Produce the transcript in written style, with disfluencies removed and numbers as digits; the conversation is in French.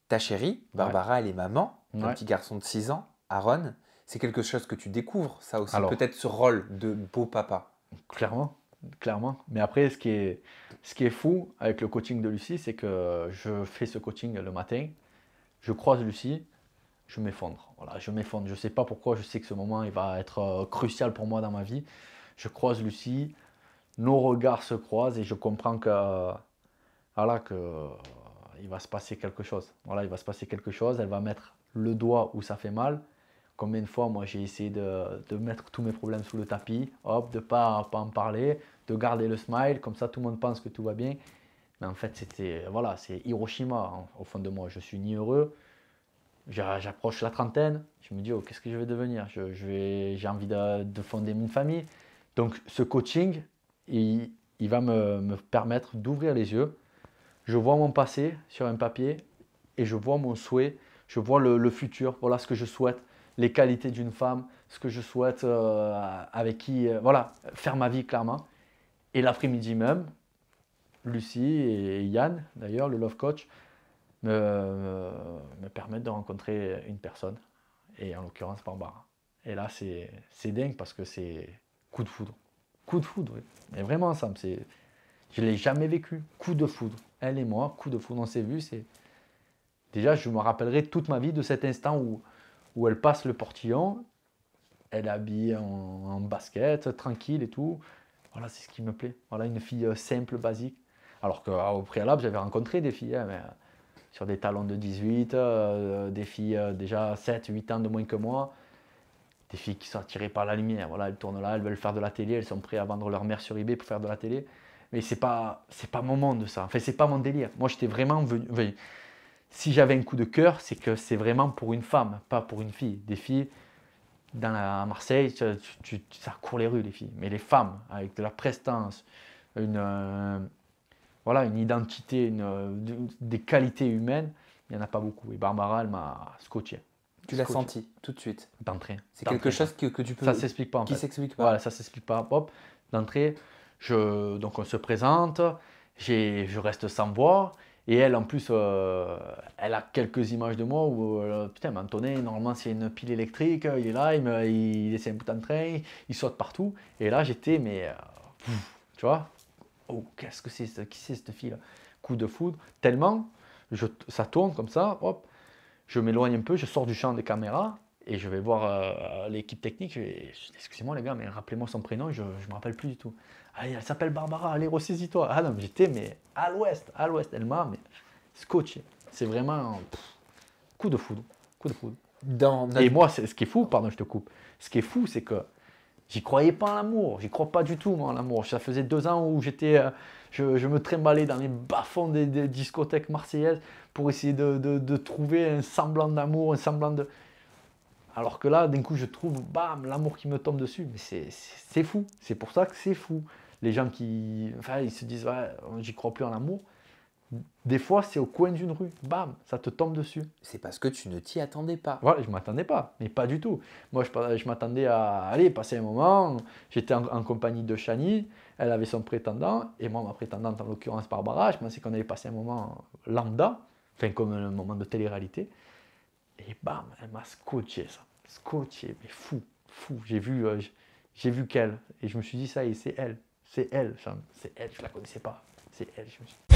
Ta chérie, Barbara, elle est maman, d'un Ouais. petit garçon de 6 ans, Aaron. C'est quelque chose que tu découvres, ça aussi, Alors, peut-être ce rôle de beau papa. clairement, clairement. Mais après, ce qui est fou avec le coaching de Lucie, c'est que je fais ce coaching le matin, je croise Lucie, je m'effondre. Voilà, je m'effondre. Je ne sais pas pourquoi, je sais que ce moment, il va être crucial pour moi dans ma vie. Je croise Lucie, nos regards se croisent et je comprends que, voilà, il va se passer quelque chose. Voilà, il va se passer quelque chose. Elle va mettre le doigt où ça fait mal. Combien de fois, moi, j'ai essayé de mettre tous mes problèmes sous le tapis, hop, de pas en parler, de garder le smile, comme ça, tout le monde pense que tout va bien. Mais en fait, voilà, c'est Hiroshima au fond de moi. Je suis ni heureux. J'approche la trentaine. Je me dis, oh, qu'est-ce que je vais devenir? J'ai envie de fonder une famille. Donc, ce coaching, il va me permettre d'ouvrir les yeux. Je vois mon passé sur un papier et je vois mon souhait, je vois le futur, voilà ce que je souhaite, les qualités d'une femme, ce que je souhaite avec qui, voilà, faire ma vie clairement. Et l'après-midi même, Lucie et Yann, d'ailleurs, le love coach, me permettent de rencontrer une personne, et en l'occurrence Barbara. Et là, c'est dingue parce que c'est coup de foudre. Coup de foudre, oui. Mais vraiment, Sam, je ne l'ai jamais vécu. Coup de foudre. Elle et moi, coup de foudre, on s'est vu, c'est. Déjà, je me rappellerai toute ma vie de cet instant où elle passe le portillon, elle est habillée en basket, tranquille et tout. Voilà, c'est ce qui me plaît. Voilà, une fille simple, basique. Alors qu'au préalable, j'avais rencontré des filles, hein, mais, sur des talons de 18, des filles déjà 7, 8 ans de moins que moi, des filles qui sont attirées par la lumière. Voilà, elles tournent là, elles veulent faire de la télé, elles sont prêtes à vendre leur mère sur eBay pour faire de la télé. Mais c'est pas mon monde ça. Enfin, c'est pas mon délire. Moi, j'étais vraiment venu, si j'avais un coup de cœur, c'est que c'est vraiment pour une femme, pas pour une fille. Des filles, à Marseille, ça court les rues, les filles. Mais les femmes, avec de la prestance, une, voilà, une identité, des qualités humaines, il n'y en a pas beaucoup. Et Barbara, elle m'a scotché. Tu l'as senti tout de suite. D'entrée. C'est quelque chose que tu Ça peux. ne s'explique pas en Qui fait. s'explique pas. Voilà, ça ne s'explique pas. Hop, d'entrée, donc on se présente, je reste sans voix. Et elle, en plus, elle a quelques images de moi où, putain, Antonin, normalement, c'est une pile électrique, il est là, il essaie un bout en train, il saute partout. Et là, j'étais, mais, tu vois, oh, qu'est-ce que c'est, qui c'est cette fille-là? Coup de foudre, tellement, ça tourne comme ça, hop, je m'éloigne un peu, je sors du champ des caméras et je vais voir l'équipe technique. Je dis, excusez-moi les gars, mais rappelez-moi son prénom, je ne me rappelle plus du tout. Allez, elle s'appelle Barbara, allez, ressaisis-toi. Ah non, mais j'étais mais à l'ouest, elle m'a mais scotché. C'est vraiment coup de foudre, coup de foudre. Dans Et notre. moi, ce qui est fou, pardon, je te coupe, ce qui est fou, c'est que j'y croyais pas en l'amour, j'y crois pas du tout moi en l'amour. Ça faisait 2 ans où je me trimballais dans les bas-fonds des discothèques marseillaises pour essayer de trouver un semblant d'amour, un semblant de. Alors que là, d'un coup, je trouve, bam, l'amour qui me tombe dessus. Mais c'est fou, c'est pour ça que c'est fou. Les gens qui, enfin, ils se disent, ouais, j'y crois plus en l'amour. Des fois, c'est au coin d'une rue, bam, ça te tombe dessus. C'est parce que tu ne t'y attendais pas. Voilà, je ne m'attendais pas, mais pas du tout. Moi, je m'attendais à aller passer un moment. J'étais en compagnie de Chani, elle avait son prétendant, et moi, ma prétendante, en l'occurrence Barbara, je pensais qu'on allait passer un moment lambda, enfin comme un moment de télé-réalité. Et bam, elle m'a scotché ça. Scotché, mais fou, fou. J'ai vu qu'elle, et je me suis dit, ça y est, c'est elle, c'est elle, c'est elle, je ne la connaissais pas. C'est elle, je me suis dit.